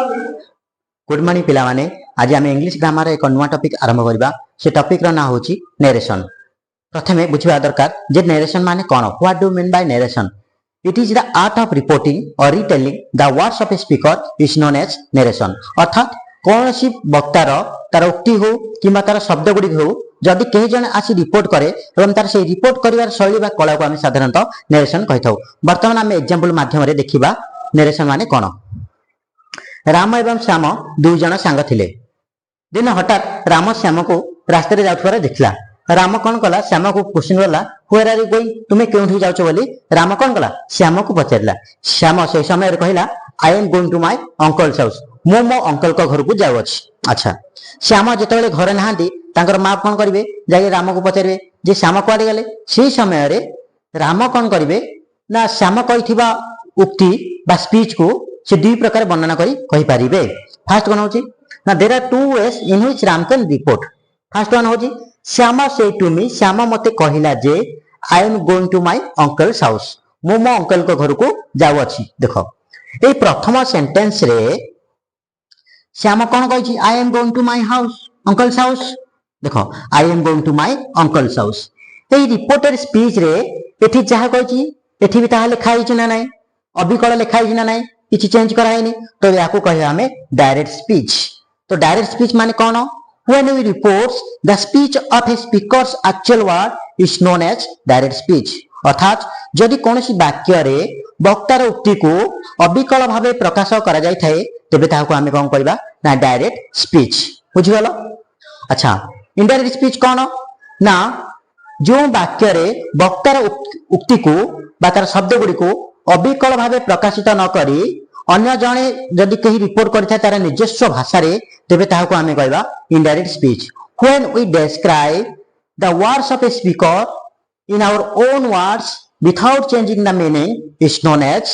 Good morning पिला माने आज आम इंग्लिश ग्रामर एक नुआ टॉपिक आरंभ करबा से टॉपिक रो ना होची नरेशन। प्रथमे बुझिबा दरकार जे नरेशन माने कोन what do mean by narration. It is the art of reporting और retelling the words of a speaker is known as narration. अर्थात कौन सी वक्तार तार उक्ति हो किंबा तार शब्द गुडी हो जदि कहीं जन आसी रिपोर्ट करे एवं तार से रिपोर्ट करिवार शैली बा कला को हम साधारणतः नरेशन कहिथाउ। वर्तमान हम एग्जांपल माध्यम रे देखिबा नरेशन माने कोन। राम एवं श्याम दुई जन सांग थिले। दिन हठात राम श्याम को रास्ते रे जाउथबार देखला। राम कौन कला श्याम को क्वेश्चन कला वेयर आर यू गोइंग तुमे केउठी जाउछ बोली राम कौन कला श्याम को पचारला। श्याम से समय रे कहिला I am going to my uncle's house मो मो अंकल को घर को जाउ अछि। अच्छा श्याम जेतेबेले घर नहांती तांकर मां कौन करिवे जाई राम को पचारबे जे श्याम कुआडे गेले। सेही समय रे राम कौन करिवे ना श्याम कहिथिबा उक्ति बा स्पीच को से दुई प्रकार वर्णना करी कहि पारिबे। फर्स्ट वन होची ना there are two ways in which Ram can report. First one होची Shyam said to me Shyam मते कहिला जे I am going to my uncle's house मो मो अंकल को घर को जाउ अछि। देखो ए प्रथम सेंटेंस रे श्याम कोन कहिछि I am going to my house uncle's house. देखो I am going to my uncle's house ए रिपोर्टेड स्पीच रे एठी जहा कहिछि एठी भी ताहा लिखा हिछि ना नाही अबिकल लिखा हिछि ना नाही किछि चेंज कराइनी तो याकू कहिया हमें डायरेक्ट स्पीच। तो डायरेक्ट स्पीच माने कोन when we reports the speech of a speakers actual word is known as direct speech. अर्थात जदि कोनोसी वाक्य रे वक्तार उक्ति को अबिकल भाबे प्रकाश करा जाय थाए तबे ताहाको हमें कोन करबा ना डायरेक्ट स्पीच। बुझि गेलो। अच्छा इनडायरेक्ट स्पीच कोन ना जो वाक्य रे वक्तार उक्ति को बा तार शब्द गुडी को अबिकल भावे प्रकाशित न करी अन्य जने जदि कहीं रिपोर्ट करिथा तार निजस्व भाषा रे तबे ताहाको हमें कहबा indirect speech. When we describe the words of a speaker in our own words without changing the meaning is known as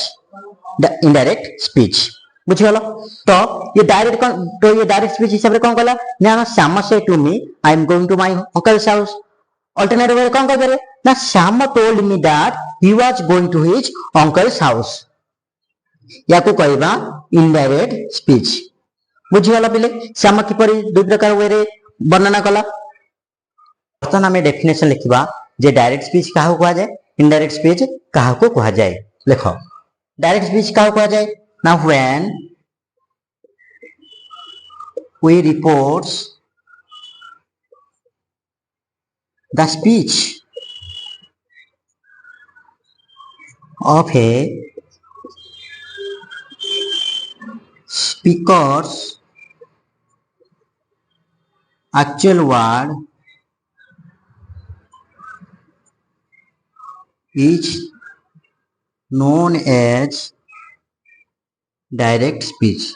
the indirect speech. बुझि गेलो। तो ये डायरेक्ट स्पीच हिसाब रे कोन कहला ना Shyam said to me I am going to my uncle's house. Alternative way कोन कहबे ना Shyam told me that he was going to his uncle's house याकू कहबा इनडायरेक्ट स्पीच। बुझि गेला पिले श्याम किपरि दुई प्रकार वे रे वर्णना कला। वर्तमान हमें डेफिनेशन लिखिबा जे डायरेक्ट स्पीच काहा को कहा जाय इनडायरेक्ट स्पीच काहा को कहा जाय। देखो डायरेक्ट स्पीच काहा को कहा जाय ना when we reports the speech of a speaker's actual word is known as direct speech।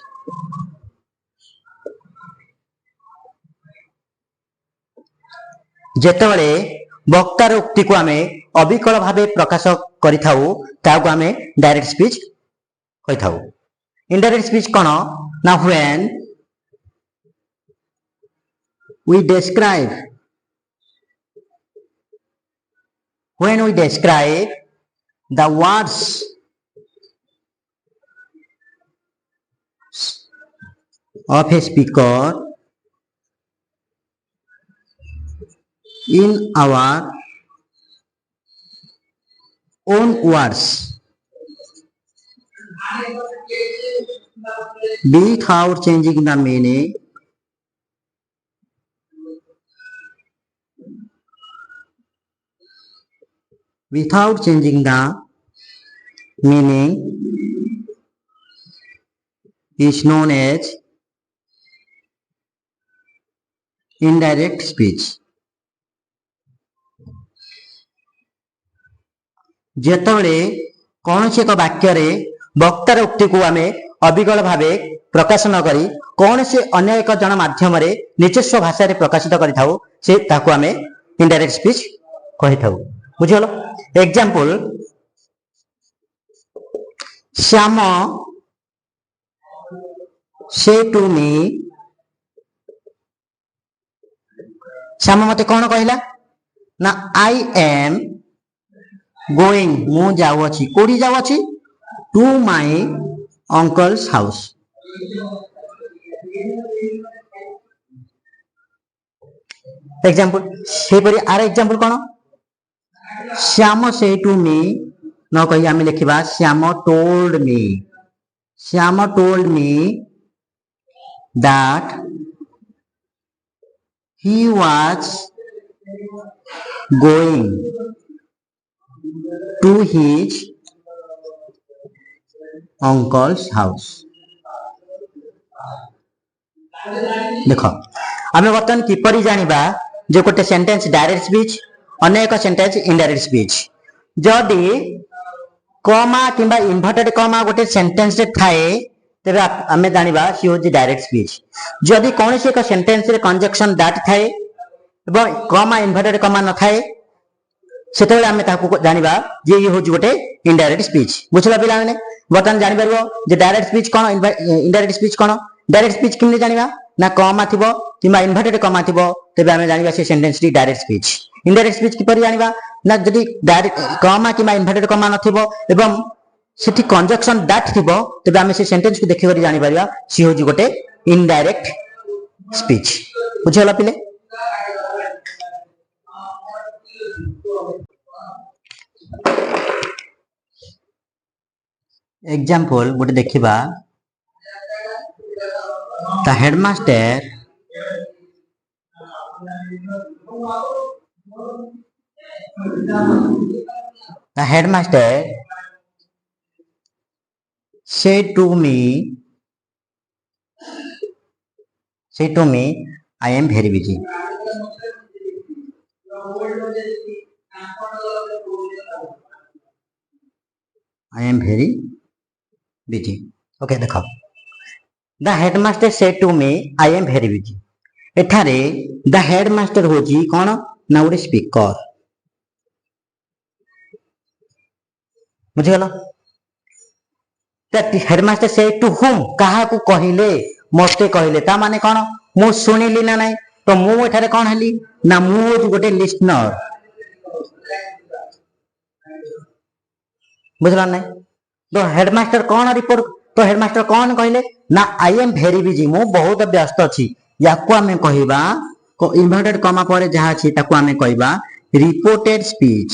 जेतेबेले वक्तार उक्ति को आमे अबिकल भावे प्रकाश करिथाउ ताको आमे डायरेक्ट स्पीच कहिथाउ। इनडायरेक्ट स्पीच कोन ना when we describe the words of a speaker in our own words without changing the meaning is known as indirect speech। जेतबेले कौन से एक वाक्य रे वक्तार उक्ति को आमे अबिकल भावे प्रकाश न करी कौन से अन्य एक जन माध्यम रे निजस्व भाषा रे प्रकाशित करि थाउ से ताको आमे इनडायरेक्ट स्पीच कहि थाउ। बुझि गेलो। Example Shyam said to me Shyam मते कौन कहला ना आई एम गोइंग मु जाउ अछि कोडी जाउ अछि to my uncle's house example सेपरि आर एग्जांपल कोन श्याम से टू मी न कहि आमे लिखिबा Shyam told me that he was going to his uncle's house देख आमे बर्तमान किपरि जानिबा जे गोटे सेंटेंस डायरेक्ट स्पीच अनेक सेंटेंस इनडायरेक्ट स्पीच जदि कमा किंबा इन्वर्टेड कमा गोटे सेंटेंस रे थाए तेरे आमे जानिबा सी होजी डायरेक्ट स्पीच जदि कोनोसी एक सेंटेंस रे कंजक्शन दैट थाए एवं कमा इन्वर्टेड कमा न थाए सेतेबेले आमे ताकू जानिबा जे ये होजी गोटे इनडायरेक्ट स्पीच बुझला पिला माने बर्तमान जानि परबो जे डायरेक्ट स्पीच कोन इनडायरेक्ट स्पीच कोन डायरेक्ट स्पीच किने जानिबा ना कमा थिबो किंबा इन्वर्टेड कमा थिबो तेबे आमे जानिबा से सेंटेंस री डायरेक्ट स्पीच इनडायरेक्ट स्पीच किपरि जानिबा ना जदि डायरेक्ट कमा किंबा इन्वर्टेड कमा न थिबो एवं सेठी कंजक्शन दैट थिबो तबे आमे से सेंटेंस को देखि करी जानि परिया सी होजी गोटे इनडायरेक्ट स्पीच बुझला पिले एग्जांपल गोटे देखिबा the headmaster said to me I am very busy okay देखो the headmaster said to me I am very busy एठारे the headmaster होजी कोन ना गोटे स्पीकर बुझिगला हेडमास्टर से टू हुम कहा को कहिले मते कहिले ता माने कोन मु सुनिली ना नाही तो मु एठारे कोन हली ना मु गोटे लिसनर बुझला नाही तो हेडमास्टर कोन रिपोर्ट तो हेडमास्टर कोन कहिले ना आई एम वेरी बिजी मु बहुत व्यस्त अछि याको हमें कहिबा को इन्वर्टेड कमा परे जहा अछि ताको हमें कहिबा रिपोर्टेड स्पीच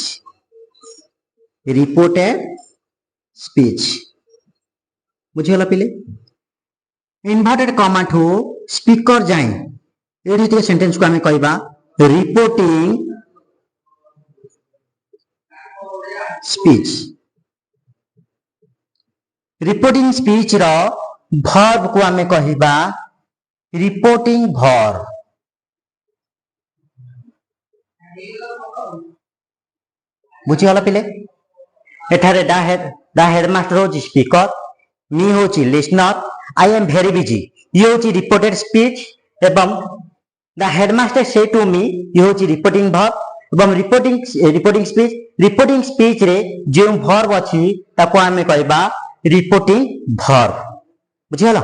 बुझिगला पिले इन्वर्टेड कमा ठू स्पीकर जाए एठी सेंटेंस को हमें कहिबा रिपोर्टिंग स्पीच रो वर्ब को हमें कहिबा रिपोर्टिंग वर्ब बुझिगला पिले एठारे द हेडमास्टर होची स्पीकर मी होची listener I am very busy ये होची रिपोर्टेड स्पीच एवं द हेडमास्टर से टू मी ये होची रिपोर्टिंग वर्ब एवं रिपोर्टिंग स्पीच रे जो वर्ब अछि ताको हमें कहबा रिपोर्टिंग वर्ब बुझिगला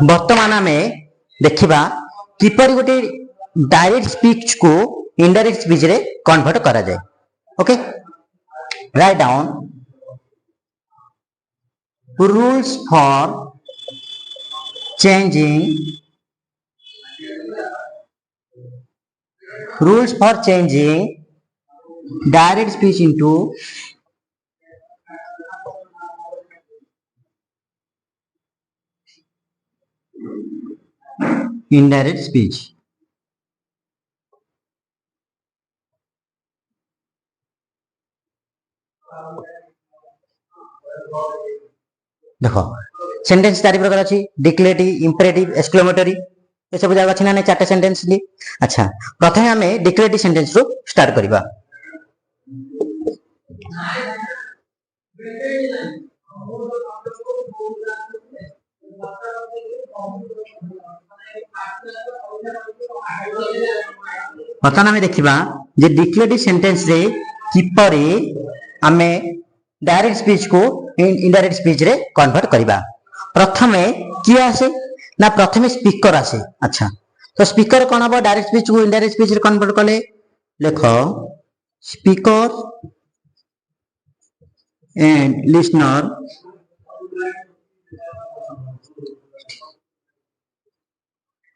वर्तमान में देखिबा किपरि गोटे डायरेक्ट स्पीच को इनडायरेक्ट स्पीच रे कन्वर्ट करा जाए okay write down rules for changing direct speech into indirect speech देखो सेंटेंस चारि प्रकार अछि डिक्लेरेटिव इंपेरेटिव एक्सक्लेमेटरी ये सब जागा छिना ने चारटा सेंटेंस ली अच्छा प्रथमे हमें डिक्लेरेटिव सेंटेंस रो स्टार्ट करबा बर्तमान आम देखा जे डिक्लेरेटिव सेंटेंस रे किपरि आमे डायरेक्ट स्पीच को इनडायरेक्ट स्पीच रे कन्वर्ट करबा प्रथमे किए आसे ना प्रथमे स्पीकर आसे अच्छा तो स्पीकर कौन हम डायरेक्ट स्पीच को इनडायरेक्ट स्पीच रे कन्वर्ट कले लेख speaker and listener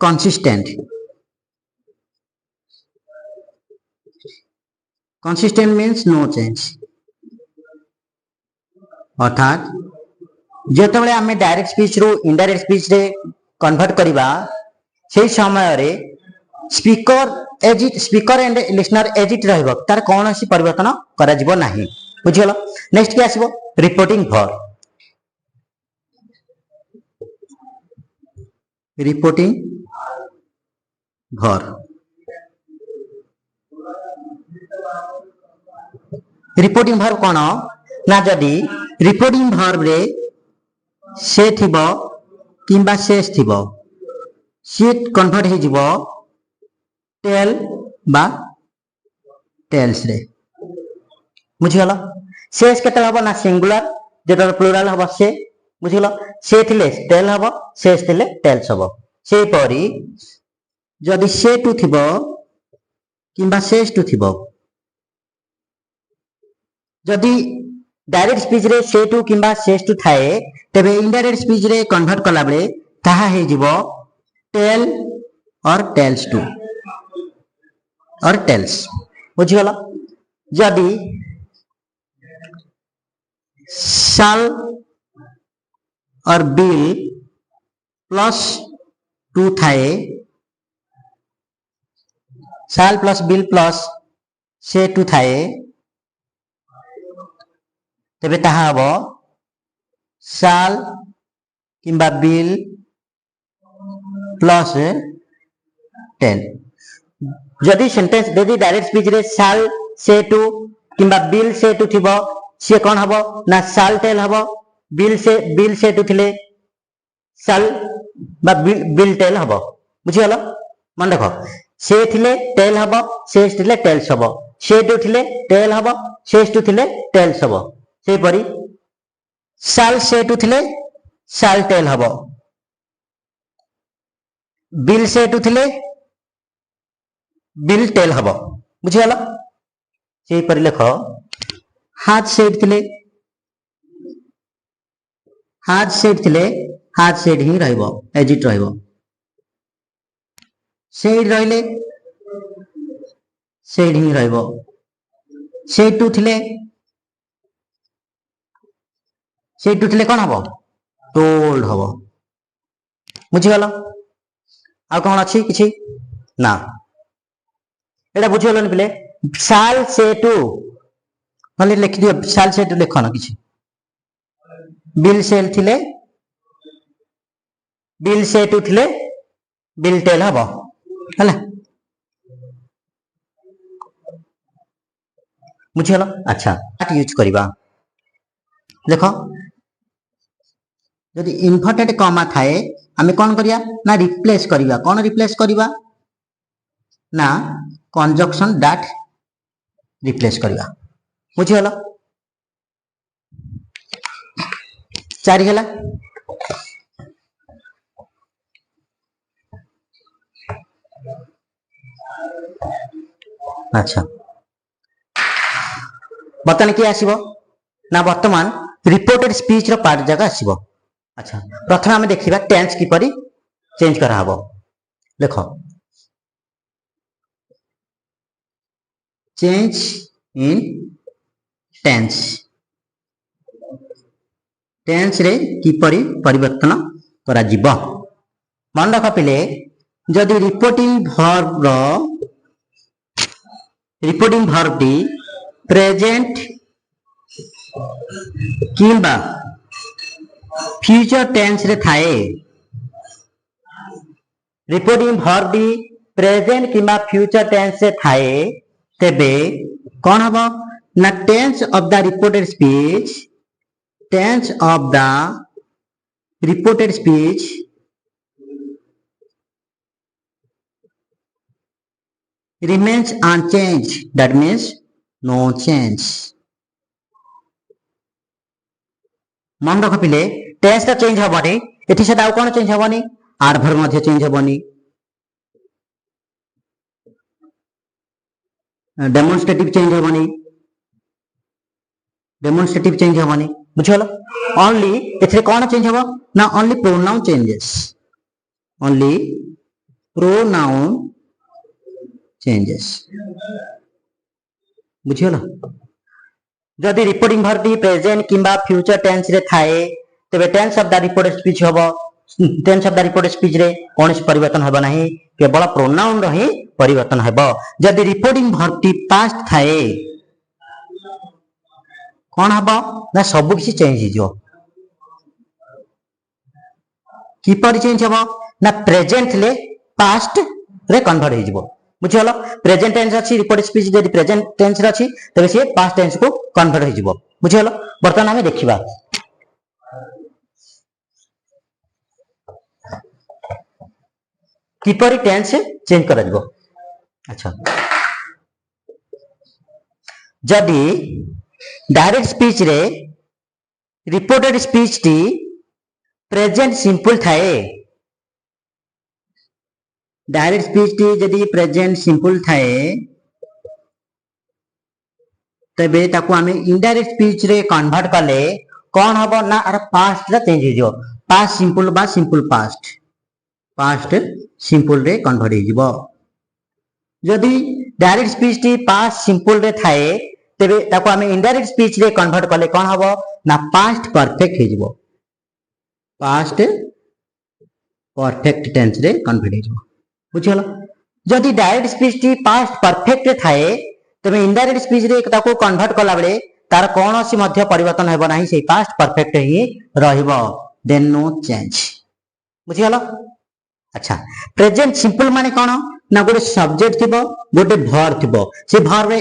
consistent consistent means no change अर्थात जेतबेले आमे डायरेक्ट स्पीच रो इनडायरेक्ट स्पीच रे कन्वर्ट करिबा से समय रे स्पीकर एंड लिसनर एजिट रहइबो तार कोनोसी परिवर्तन करा जिवो नाही बुझियलो नेक्स्ट के आसीबो रिपोर्टिंग भर रिपोर्टिंग भर कोन ना जदी रिपोर्टिंग भर रे से थिबो किंबा शेष थिबो से कन्वर्ट हे जिवो टेल बा टेल्स रे बुझिगला शेष केते हबो ना सिंगुलर जेटा प्लुराल हबो से बुझिगला से थिले टेल हबो शेष थिले टेल्स हबो से परी जदि से टू थिबो किंबा शेष टू थिबो जदि डायरेक्ट स्पीच रे से टू किंबा शेष टू थाए तबे इनडायरेक्ट स्पीच रे कन्वर्ट कला बेले ताहा हे जिवो टेल और टेल्स टू और टेल्स बुझिगला जदि शाल और बिल प्लस टू थाए शाल प्लस बिल प्लस से टू थाए तेबे ताहा हबो शाल किंबा बिल प्लस टेल जदि सेंटेंस जदि डायरेक्ट स्पीच रे शाल से टू किंबा बिल से टू थिबो से कोन हबो ना शाल टेल हबो बिल से टू थिले शाल बा बिल टेल हबो बुझिगलो मन देखो से थिले टेल हबो शेष थिले टेल्स हबो से टू थिले टेल हबो शेष टू थिले टेल्स हबो से परी शाल से टू थिले शाल टेल हबो बिल से टू थिले बिल टेल हबो बुझिगला से परी लेखो हाथ सेट थिले हाथ सेट ही रहइबो एजिट रहइबो सेट रहिले सेट ही रहइबो सेट टू थिले कोन हबो टोल्ड हबो बुझिगला आ कोन अछि किछि ना एटा बुझिगलन पिले शाल से टू नले लिख दियो शाल से टू लिखो ना किछि बिल सेल थिले बिल से टू थिले बिल टेल हबो हला बुझिगला अच्छा आट यूज करिबा देखो जदि इन्वर्टेड कॉमा थाए आमे कोन करिया ना रिप्लेस करिबा कोन रिप्लेस करिबा ना कंजक्शन डैट रिप्लेस करिबा बुझिगला चारि गेला अच्छा बर्तमान किए आसीबो ना वर्तमान रिपोर्टेड स्पीच रो पार्ट जगह आसीबो अच्छा प्रथम आमे देखिबा टेंस किपरि चेंज करा हबो देखो चेंज इन टेंस टेंस रे किपरि परिवर्तन करा जिवो मन रख पिले जदि रिपोर्टिंग वर्ब टी प्रेजेंट किंबा फ्यूचर टेंस रे थाए रिपोर्टिंग वर्ब टी प्रेजेंट किंबा फ्यूचर टेंस से थाए तेबे कौन हबो ना tense of the reported speech remains unchanged that means no change मन रख पिले टेंस टा चेंज हबनी एठी से दाउ कोन चेंज हबनी आर्भर मध्ये चेंज हबनी डेमोन्स्ट्रेटिव चेंज हेबनी डेमोन्स्ट्रेटिव चेंज हेबनी बुझल ओनली एथरे कोन चेंज हेबो ना only pronoun changes only pronoun changes बुझल जदि रिपोर्टिंग वर्ब प्रेजेंट किंबा फ्यूचर टेंस रे थाए तबे tense of the reported speech होबो tense of the reported speech रे कोनस परिवर्तन हेबो नाही केवल प्रोनाउन रो ही परिवर्तन हेबो जदि रिपोर्टिंग वर्ब पास्ट थाए कोन हबो ना सब किसी चेंज हो जो की पर चेंज हबो ना प्रेजेंट ले पास्ट रे कन्वर्ट हो जिवो बुझल प्रेजेंट टेंस अछि रिपोर्टेड स्पीच जदि प्रेजेंट टेंस रे अछि तबे से पास्ट टेंस को कन्वर्ट हो जिवो बुझल वर्तमान हमें देखिबा की पर टेंस चेंज कर दिबो अच्छा जदि डायरेक्ट स्पीच रे रिपोर्टेड स्पीच टी प्रेजेंट सिंपल थाए डायरेक्ट स्पीच टी जदि प्रेजेंट सिंपल थाए तबे ताको हमें इनडायरेक्ट स्पीच रे कन्वर्ट करले कौन हबो ना अर पास्ट रे चेंज हो जो पास्ट सिंपल बा सिंपल पास्ट सिंपल रे कन्वर्ट हो जिवो जदि डायरेक्ट स्पीच टी पास्ट सिंपल रे थाए तबे ताको हमें इनडायरेक्ट स्पीच रे कन्वर्ट करले कौन हबो ना पास्ट परफेक्ट हो जिवो पास्ट परफेक्ट टेंस रे कन्वर्ट हो जिवो बुझल जदि डायरेक्ट स्पीच टी पास्ट परफेक्ट रे थाए तबे इनडायरेक्ट स्पीच रे ताको कन्वर्ट कला बेले तार कोनोसी मध्य परिवर्तन हेबो नाही से पास्ट परफेक्ट ही रहिबो देन नो चेंज बुझल अच्छा प्रेजेंट सिंपल माने कोन ना गोटे सब्जेक्ट थिबो गोटे वर्ब थिबो से वर्ब रे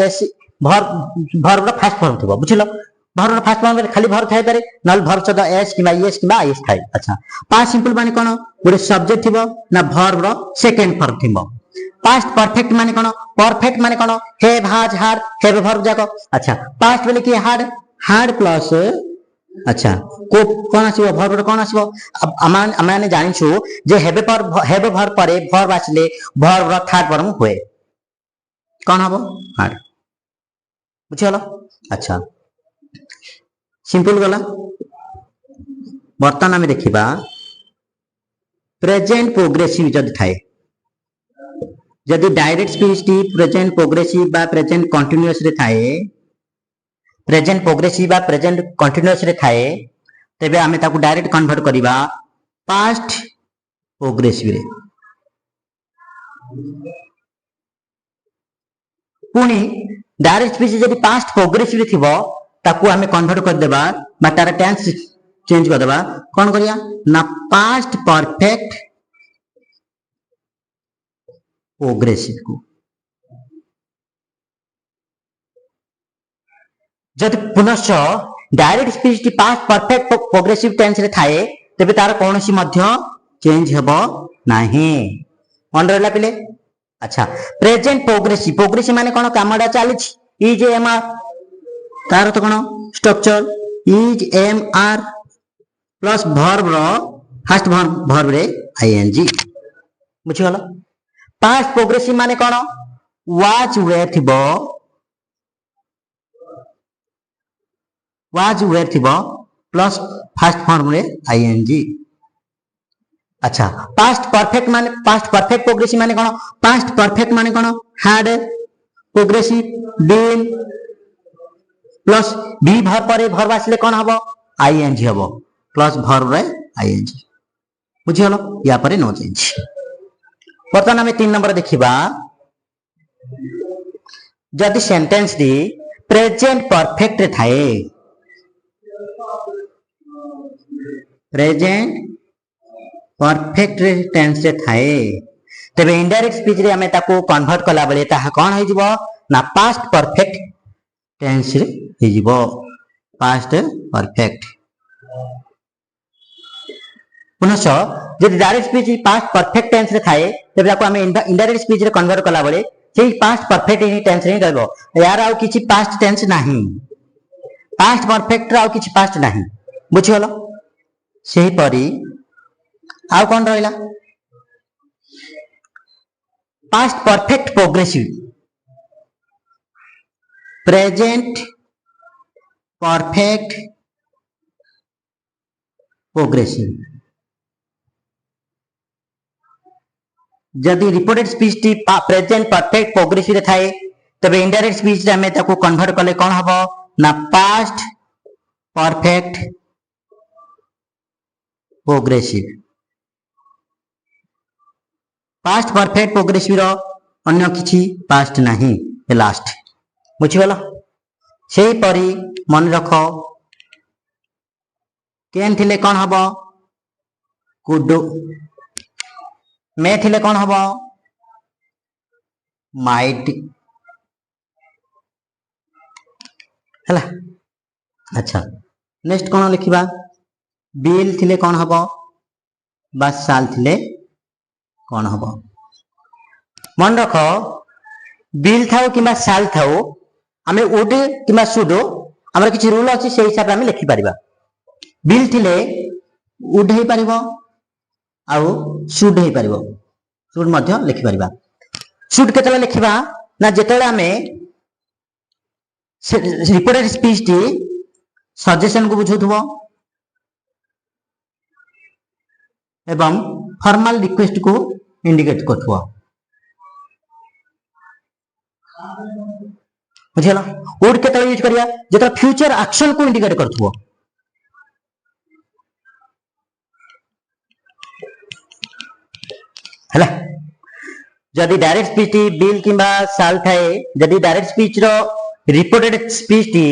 एस वर्ब रो फर्स्ट फॉर्म थिबो बुझल वर्ब रो फर्स्ट फॉर्म रे खाली वर्ब थाई पारे नल वर्ब सदा एस किबा एस किबा आईएस थाई अच्छा पास्ट सिंपल माने कोन गोटे सब्जेक्ट थिबो ना वर्ब रो सेकंड फॉर्म थिबो पास्ट परफेक्ट माने कोन परफेक्ट माने कोन have has had have verb जाको अच्छा पास्ट बेले की हैड प्लस अच्छा को कोन आसीबो वर्ब रो कोन आसीबो अब आमाने जानिछु जे हैव वर्ब परे वर्ब आसले वर्ब रो थर्ड फॉर्म होए कोन हबो हैड बुझलो अच्छा सिंपल गला वर्तमान में देखिबा प्रेजेंट प्रोग्रेसिव जदि थाए जदि डायरेक्ट स्पीच टी प्रेजेंट प्रोग्रेसिव बा प्रेजेंट कंटीन्यूअस रे थाए प्रेजेंट प्रोग्रेसिव बा प्रेजेंट कंटीन्यूअस रे थाए तबे आमे ताकू डायरेक्ट कन्वर्ट करिबा पास्ट प्रोग्रेसिव रे पुनी डायरेक्ट स्पीच जदि पास्ट प्रोग्रेसिव रे थिबो ताकू आमे कन्वर्ट कर देबा बा तार टेंस चेंज कर देबा कोन करिया ना पास्ट परफेक्ट प्रोग्रेसिव को जदि पुनश्च डायरेक्ट स्पीच टी पास्ट परफेक्ट प्रोग्रेसिव टेंस रे थाए तबे तार कोनोसी मध्य चेंज हेबो नाही मन रहला पिले अच्छा प्रेजेंट प्रोग्रेसिव माने कोन कामडा चलीछि इज एम आर तार तो कोन structure is am are plus verb रो फर्स्ट वर्ब रे आईएनजी बुझी गला पास्ट प्रोग्रेसिव माने कोन वाज वेयर थिबो प्लस फर्स्ट फॉर्म रे आईएनजी अच्छा पास्ट परफेक्ट प्रोग्रेसिव माने कोन पास्ट परफेक्ट माने कोन had progressive been plus be verb पर वर्ब आसले कोन हबो आईएनजी हबो प्लस वर्ब रे आईएनजी बुझी हलो या पर नो चेंज वर्तमान हमें 3 नंबर देखिबा जदि सेंटेंस दी प्रेजेंट परफेक्ट रे थाए प्रेजेंट परफेक्ट टेंस रे थाए तबे इनडायरेक्ट स्पीच रे हमें ताको कन्वर्ट कला बेले ता कोन होई जिवो ना पास्ट परफेक्ट टेंस रे होई जिवो पास्ट परफेक्ट पुनश्च जदि direct speech past perfect tense रे थाए तबे ताको हमें इनडायरेक्ट स्पीच रे कन्वर्ट कला बेले सेही पास्ट परफेक्ट टेंस रे रहबो यार आउ किछि पास्ट टेंस नाही पास्ट परफेक्ट आउ किछि पास्ट नाही बुझी हलो सेही परी आउ कोन रहला past perfect progressive present perfect progressive जदि रिपोर्टेड स्पीच टी प्रेजेंट परफेक्ट प्रोग्रेसिव रे थाए तबे इनडायरेक्ट स्पीच रे हमें ताको कन्वर्ट कले कोन हबो ना past perfect progressive past perfect progressive रो अन्य किछि पास्ट नहीं लास्ट बुझी गला सेही परी मन रख कैन थिले कोन हबो कुड मे थिले कोन हबो माइट हला अच्छा नेक्स्ट कोन लिखिबा बिल थिले कोन हबो बा साल थिले कोन हबो मन रख बिल थाओ किबा साल थाओ आमे वुड किबा शुड हमर किछि रूल अछि से हिसाब आमे लिखि परिबा बिल थिले वुड हे परिबो आउ शुड हे परिबो शुड मध्य लिखि परिबा शुड केतला लिखिबा ना जेतले आमे रिपोर्टेड स्पीच टी सजेशन को बुझुथबो एवं फॉर्मल रिक्वेस्ट को इंडिकेट करथबो बुझला वुड केतला यूज करिया जेतला फ्यूचर एक्शन को इंडिकेट करथबो हला जदि डायरेक्ट स्पीच टी बिल किबा साल थाए जदि डायरेक्ट स्पीच रो रिपोर्टेड स्पीच टी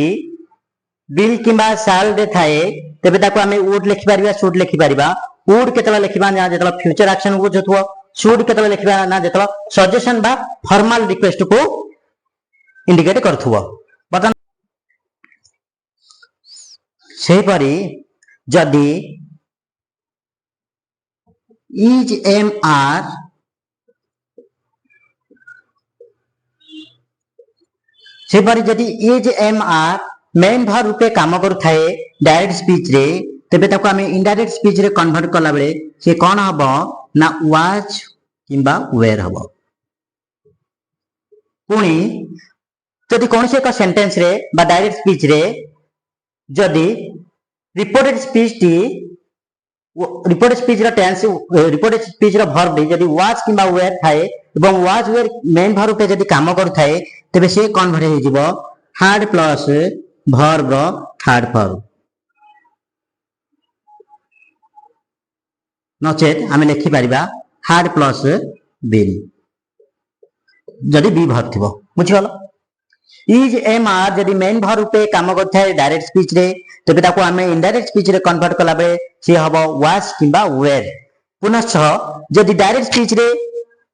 बिल किबा साल रे थाए तबे ताको हमें वुड लिखि परिबा शुड लिखि परिबा वुड केतला लिखिबा ना जेतला फ्यूचर एक्शन को बुझुथबो शुड केतला लिखिबा ना जेतला सजेशन बा फॉर्मल रिक्वेस्ट को इंडिकेट करथबो बतन सेही परी जदि इज एम आर से परी जदि is am are main verb रूपे काम करू थाए डायरेक्ट स्पीच रे तबे ताको हमें इनडायरेक्ट स्पीच रे कन्वर्ट कला बेले से कोन हबो ना वाच किबा वेयर हबो पुणी जदि कौन से एक सेंटेंस रे बा डायरेक्ट स्पीच रे जदि रिपोर्टेड स्पीच रो टेंस रिपोर्टेड स्पीच रो वर्ब दे जदि वाच किबा वेयर थाए एवं वाच वेयर मेन भर रूपे जदि काम करू थाए तबे से कन्वर्ट हे जिवो हार्ड प्लस वर्ब रो थर्ड फॉर्म नचेत आमे लिखि परिबा हार्ड प्लस बिल जदि बी भर थिबो बुझि गलो इज एम आर जदि मेन भर रूपे काम करथाय डायरेक्ट स्पीच रे तबे ताको हमें इनडायरेक्ट स्पीच रे कन्वर्ट कला बेले से हबो वाच किबा वेयर पुनश्च जदि डायरेक्ट स्पीच रे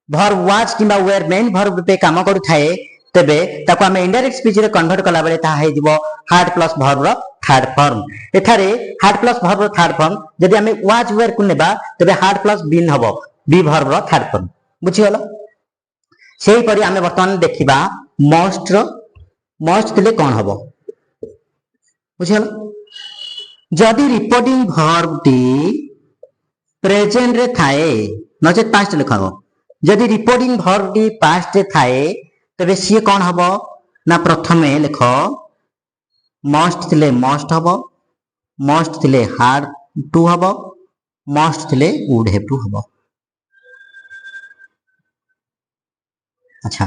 भर वाच किबा वेयर मेन भर रूपे काम करथाय तबे ताको हमें इनडायरेक्ट स्पीच रे कन्वर्ट कला बेले ता हे दिबो हार्ड प्लस वर्ब रो थर्ड फॉर्म एथारे हार्ड प्लस वर्ब रो थर्ड फॉर्म जदि हमें वाच वेयर को नेबा तबे हार्ड प्लस बीन हबो बी वर्ब रो थर्ड फॉर्म बुझि गलो सेही परी हमें वर्तमान देखिबा मोस्ट रो मोस्ट थिले कोन हबो बुझि गलो जदि रिपोर्टिंग वर्ब टी प्रेजेंट रे थाए नचे पास्ट लिखाबो जदि रिपोर्टिंग वर्ब टी पास्ट रे थाए तबे सी कोन हबो ना प्रथमे लिखो मस्ट थिले मस्ट हबो मस्ट थिले हार्ड टू हबो मस्ट थिले वुड हैव टू हबो अच्छा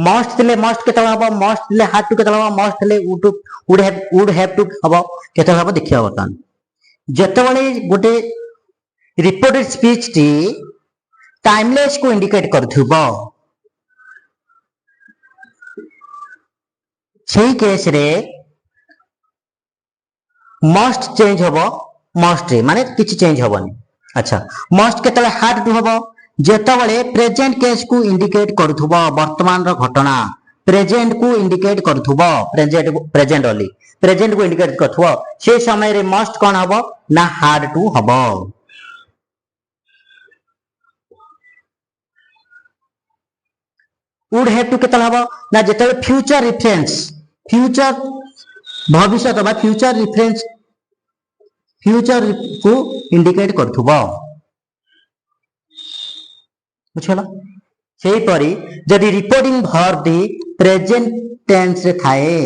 मस्ट थिले मस्ट केतला हबो मस्ट थिले हार्ड टू केतला हबो मस्ट थिले वुड हैव टू हबो केतला हबो देखिया बतन जतबेले गोटे रिपोर्टेड स्पीच टी टाइमलेस को इंडिकेट करथुबो सेही केस रे मस्ट चेंज हबो मस्ट रे माने किछि चेंज हबोनी अच्छा मस्ट केतले हार्ड टू हबो जेतबेले प्रेजेंट केस को इंडिकेट करथुबो वर्तमान रो घटना प्रेजेंट को इंडिकेट करथुबो प्रेजेंट ओनली प्रेजेंट को इंडिकेट करथुबो से समय रे मस्ट कोन हबो ना हार्ड टू हबो वुड हैव टू केतला हबो ना जेतबेले फ्यूचर रेफरेंस फ्यूचर भविष्य अथवा फ्यूचर रेफरेंस फ्यूचर को इंडिकेट करथुबो बुझला सेही परी जदि रिपोर्टिंग वर्ब दी प्रेजेंट टेंस रे थाए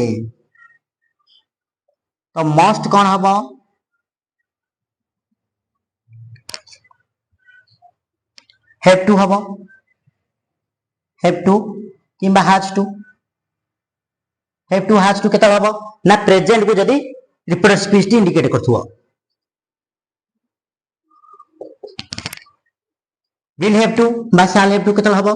तो मस्ट कौन हबो हैव टू हबो हैव टू किंबा हैज टू केते हबो ना प्रेजेंट को जदी रिपोर्टेड स्पीच टी इंडिकेट करथुवा विल हैव टू बा शैल हैव टू केते हबो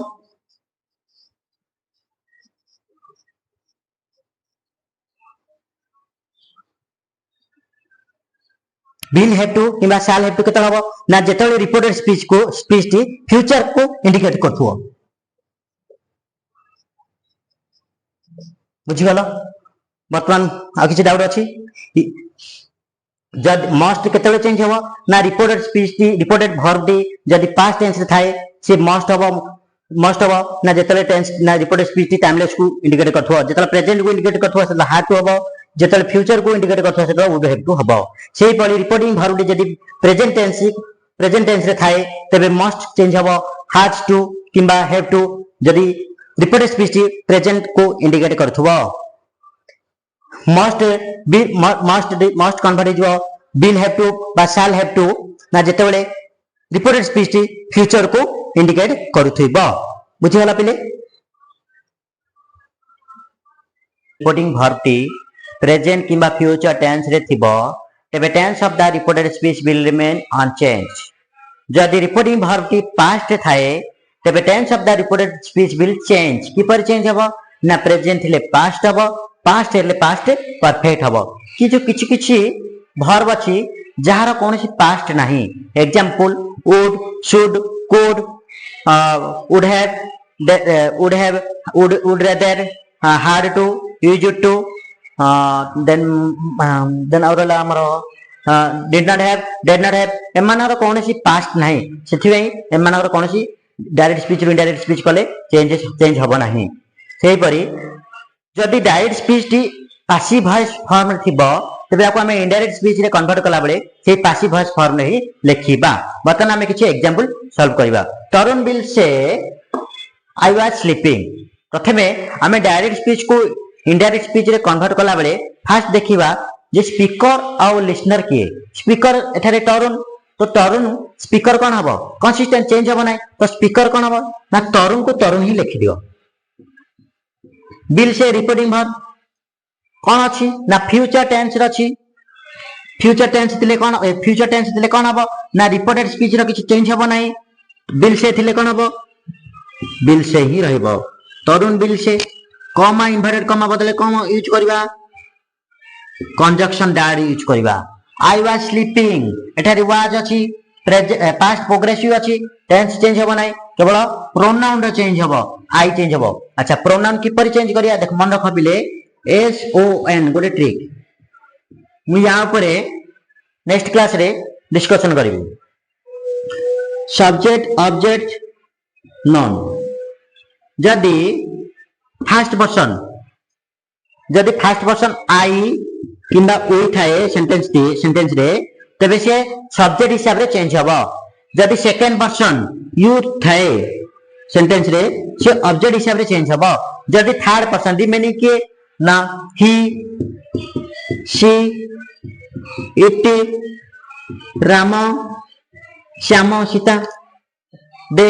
विल हैव टू किंबा शैल हैव टू केते हबो ना जेतले रिपोर्टेड स्पीच टी फ्यूचर को इंडिकेट करथुवा बुझी गलो वर्तमान आ किछि डाउट अछि जद मस्ट केतले चेंज हबो ना reported speech T reported verb टी जदी पास्ट टेंस रे थाए से मस्ट हबो ना जेतले टेंस ना रिपोर्टेड स्पीच टी टाइमलेस को इंडिकेट करथुवा जेतले प्रेजेंट को इंडिकेट करथुवा से हैव टू हबो जेतले फ्यूचर को इंडिकेट करथुवा से वुड हैव टू हबो सेही पली रिपोर्टिंग वर्ब टी जदी प्रेजेंट टेंस रे थाए तबे मस्ट चेंज हबो हैज टू किंबा हैव टू जदी रिपोर्टेड स्पीच टी प्रेजेंट को इंडिकेट करथुवा मस्ट कन्वर्ट हो विल हैव टू बा शैल हैव टू ना जेतेबेले रिपोर्टेड स्पीच टी फ्यूचर को इंडिकेट करूथिबो बुझी गला पिले रिपोर्टिंग वर्ब टी प्रेजेंट किंबा फ्यूचर टेंस रे थिबो तबे tense of the reported speech will remain unchanged जदि रिपोर्टिंग वर्ब टी पास्ट रे थाए तबे tense of the reported speech will change किपर चेंज हबो ना प्रेजेंट ले पास्ट हबो पास्ट हेले पास्ट परफेक्ट हबो कि जो किछि किछि वर्ब अछि जहार कोनोसी पास्ट नाही example would should could would have would rather had to used to then औरला हमरो डिड नॉट हैव एमानर कोनोसी पास्ट नाही सेथि एमानर कोनोसी डायरेक्ट स्पीच रो इनडायरेक्ट स्पीच कले चेंज हबो नाही सेही परी जदि direct speech T passive voice form रे थिबो तबे आपको हमें इनडायरेक्ट स्पीच रे कन्वर्ट कला बेले से पासिव वॉइस फॉर्म रे ही लिखिबा बतन हमें किछि एग्जांपल सॉल्व करबा तरुण will say I was sleeping प्रथमे हमें डायरेक्ट स्पीच को इनडायरेक्ट स्पीच रे कन्वर्ट कला बेले फर्स्ट देखिबा जे स्पीकर और लिसनर किए स्पीकर एठारे तरुण तो तरुण स्पीकर कोन हबो कंसिस्टेंट चेंज हबो नै तो स्पीकर कोन हबो ना तरुण को तरुण ही लिखि दियो बिल से रिपोर्टिंग वर्ब कौन अच्छी ना फ्यूचर टेंस रछि फ्यूचर टेंस थिले कौन हबो ना रिपोर्टेड स्पीच रो किछि चेंज हबो नै बिल से थिले कौन हबो बिल से ही रहइबो तरुण बिल से कॉमा इन्वर्टेड कॉमा बदले कॉमा यूज करबा कंजक्शन डायरी यूज करबा आई वाज स्लीपिंग एठारे वाज अछि पास्ट प्रोग्रेसिव अछि टेंस चेंज हबो नै केवल प्रोनाउन रो चेंज हबो आई चेंज हबो अच्छा प्रोनाउन किपर चेंज करिया देख मन रख बिले एस ओ एन गोटे ट्रिक मु यहाँ पर नेक्स्ट क्लास रे डिस्कशन करिवि सब्जेक्ट ऑब्जेक्ट नॉन जदि फर्स्ट पर्सन आई किंबा वी थाए सेंटेंस रे तबे से सब्जेक्ट हिसाब रे चेंज हबो जदि सेकंड पर्सन यू थाए सेंटेंस रे से ऑब्जेक्ट हिसाब रे चेंज हबो जदि थर्ड पर्सन रिमेनिंग के ना ही शी इट राम श्याम सीता दे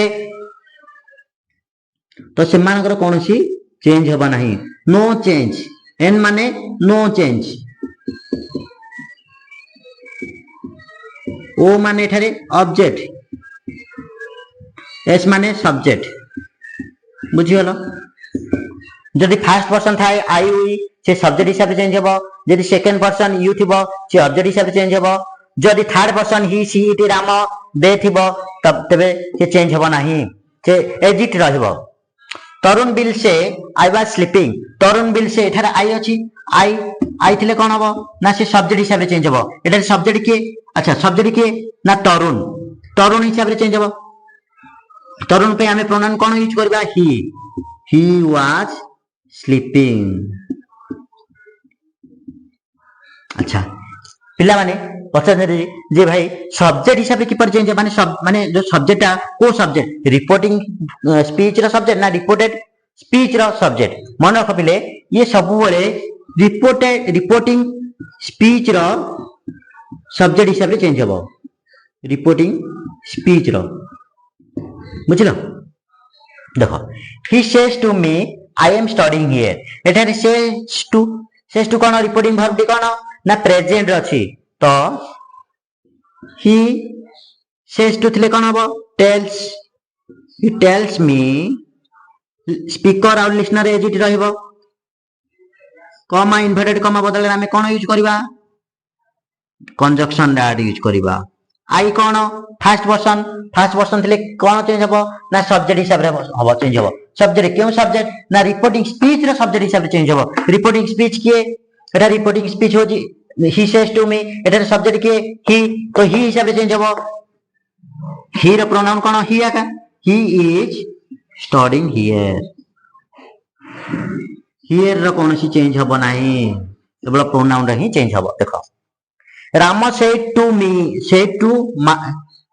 तो से मानकर कोनोसी चेंज हबा नहीं नो चेंज एन माने नो चेंज ओ माने ठारे ऑब्जेक्ट एस माने सब्जेक्ट बुझी गलो जदि फर्स्ट पर्सन थाए आई हुई से सब्जेक्ट हिसाब से चेंज हबो जदि सेकंड पर्सन यू थिबो से ऑब्जेक्ट हिसाब से चेंज हबो जदि third person he she it Ram दे थिबो तब तबे से चेंज हबो नाही से एजिट रहबो तरुण बिल से I was sleeping Tarun bill से एठारे आई अछि आई थिले कोन हबो ना से सब्जेक्ट हिसाब से चेंज हबो एठारे सब्जेक्ट के अच्छा सब्जेक्ट के ना तरुण हिसाब से चेंज हबो तरुण पे हमें प्रोनाउन कोन यूज करबा ही वाज स्लीपिंग अच्छा पिला माने पचारे जे भाई सब्जेक्ट हिसाब से किपर चेंज माने सब माने जो सब्जेक्ट को सब्जेक्ट रिपोर्टिंग स्पीच रा सब्जेक्ट ना रिपोर्टेड स्पीच रो सब्जेक्ट मन रख पिले ये सब बेले रिपोर्टिंग स्पीच रो सब्जेक्ट हिसाब से चेंज हो रिपोर्टिंग स्पीच रो बुझल देखो he says to me I am studying here एठारे सेज टू कोन रिपोर्टिंग वर्ब टी कोन ना प्रेजेंट अछि तो ही सेज टू थिले कोन हबो tells he tells me speaker और लिसनर एज इट रहइबो कमा इन्वर्टेड कमा बदले हमें कोन यूज करबा कंजक्शन दैट यूज करबा आई कोन फर्स्ट पर्सन थिले कोन चेंज हबो ना सब्जेक्ट हिसाब रे हबो चेंज हबो सब्जेक्ट क्यों सब्जेक्ट ना रिपोर्टिंग स्पीच रे सब्जेक्ट हिसाब रे चेंज हबो रिपोर्टिंग स्पीच किए एटा रिपोर्टिंग स्पीच होजी ही सेज टू मी एटा सब्जेक्ट किए ही तो ही हिसाब रे चेंज हबो ही रो प्रोनाउन कोन ही आका ही इज स्टडीइंग हियर रो कोन सी चेंज हबो नाही केवल प्रोनाउन रे ही चेंज हबो देखो Ram said to me said to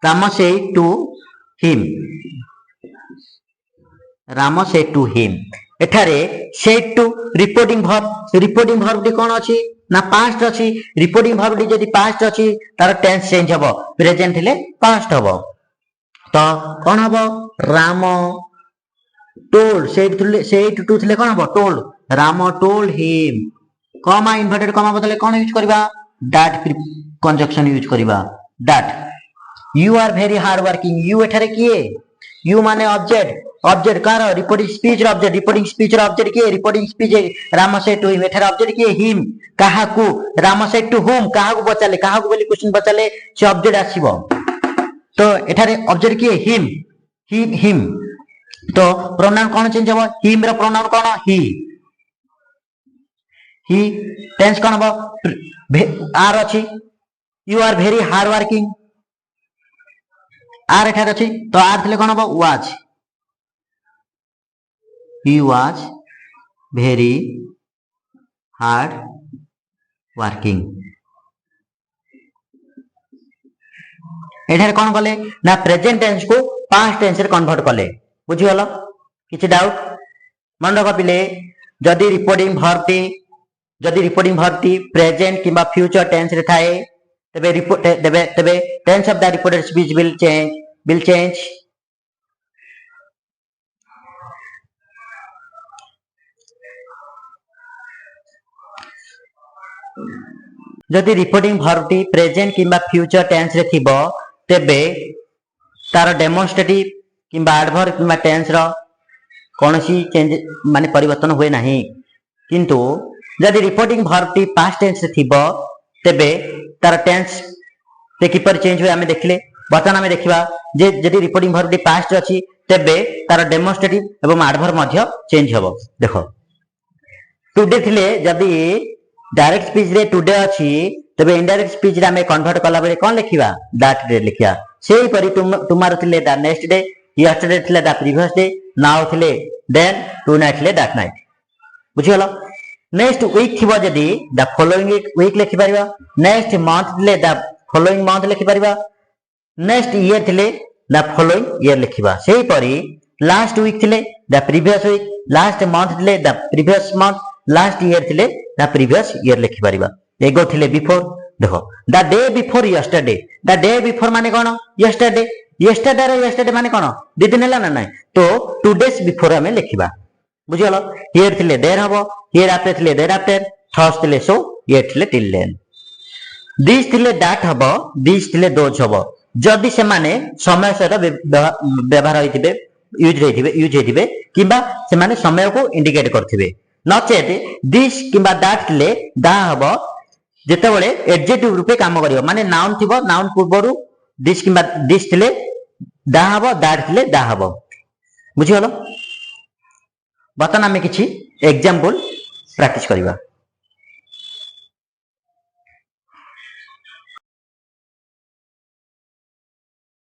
Rama said to him Rama said to him एठारे said to रिपोर्टिंग वर्ब टी कोन अछि ना पास्ट अछि रिपोर्टिंग वर्ब टी जदी पास्ट अछि तार टेंस चेंज हबो प्रेजेंट थिले पास्ट हबो तो कोन हबो राम told said to थिले कोन हबो told राम told him कमा इन्वर्टेड कमा बदले कोन यूज करबा that conjunction यूज करबा that you are very hard working you एठारे किए you माने ऑब्जेक्ट कार रिपोर्टिंग स्पीच ऑब्जेक्ट किए reporting speech Ram said to him एठारे ऑब्जेक्ट किए हिम काहा को राम सेड टू whom काहा को बचाले काहा को बोली क्वेश्चन बचाले से ऑब्जेक्ट आसीबो तो एठारे ऑब्जेक्ट किए हिम तो प्रोनाउन कोन चेंज हबो हिम रो प्रोनाउन कोन ही टेंस कोन हबो आर अछि you are very hard working are एठार अछि तो आर थिले कोन हबो was he was very hard working एठार कोन कले ना प्रेजेंट टेंस को पास्ट टेंस रे कन्वर्ट कले बुझी हलो किछि डाउट मन रख पिले जदी रिपोर्टिंग वर्ब टी प्रेजेंट किबा फ्यूचर टेंस रे थाए तबे tense of the reported speech will change जदी रिपोर्टिंग वर्ब टी प्रेजेंट किबा फ्यूचर टेंस रे थिबो तबे तार डेमोन्स्ट्रेटिव किबा एडवर्ब किबा टेंस रो कोनसी चेंज माने परिवर्तन होय नाही किंतु जदि रिपोर्टिंग वर्ब टी पास्ट टेंस रे थिबो तबे तार टेंस ते किपर चेंज होय हमें देखले बर्तमान हमें देखिबा जे जदि रिपोर्टिंग वर्ब टी पास्ट अछि तबे तार डेमोन्स्ट्रेटिव एवं एडवर्ब मध्ये चेंज हबो देखो टुडे थिले जदि डायरेक्ट स्पीच रे टुडे अछि तबे इनडायरेक्ट स्पीच रे हमें कन्वर्ट कला बेले कोन लिखिबा दैट डे लिखिया सेही परि टुमारो थिले द नेक्स्ट डे यस्टरडे थिले द प्रीवियस डे नाउ थिले देन टुनाइट थिले दैट नाइट बुझियलो नेक्स्ट वीक थिबो जदी द फॉलोइंग वीक लिखि परिबा नेक्स्ट मंथ थिले द फॉलोइंग मंथ लिखि परिबा नेक्स्ट ईयर थिले द फॉलोइंग ईयर लिखिबा सेही परि लास्ट वीक थिले the previous week last month थिले the previous month last year थिले द प्रीवियस ईयर लिखि परिबा एगो थिले बिफोर देखो द डे बिफोर माने कोन यस्टरडे माने कोन दि दिन हला ना नै तो 2 डेज बिफोर हमें लिखिबा बुझियलो हियर थिले देयर हबो हियर आफ्टर थिले देयर आफ्टर थर्स थिले सो हियर थिले टिल देन दिस थिले दैट हबो दिस थिले दोज हबो जदि से माने समय सहित व्यवहार होइतिबे यूज हेतिबे किबा से माने समय को इंडिकेट करथिबे नचेत दिस किबा दैट थिले दा हबो जेते बेले एडजेक्टिव रूपे काम करियो माने नाउन थिबो नाउन पूर्वरु दिस किबा दिस थिले दा हबो दैट थिले दा हबो बुझियलो बतन हमें किछि एग्जांपल प्रैक्टिस करिबा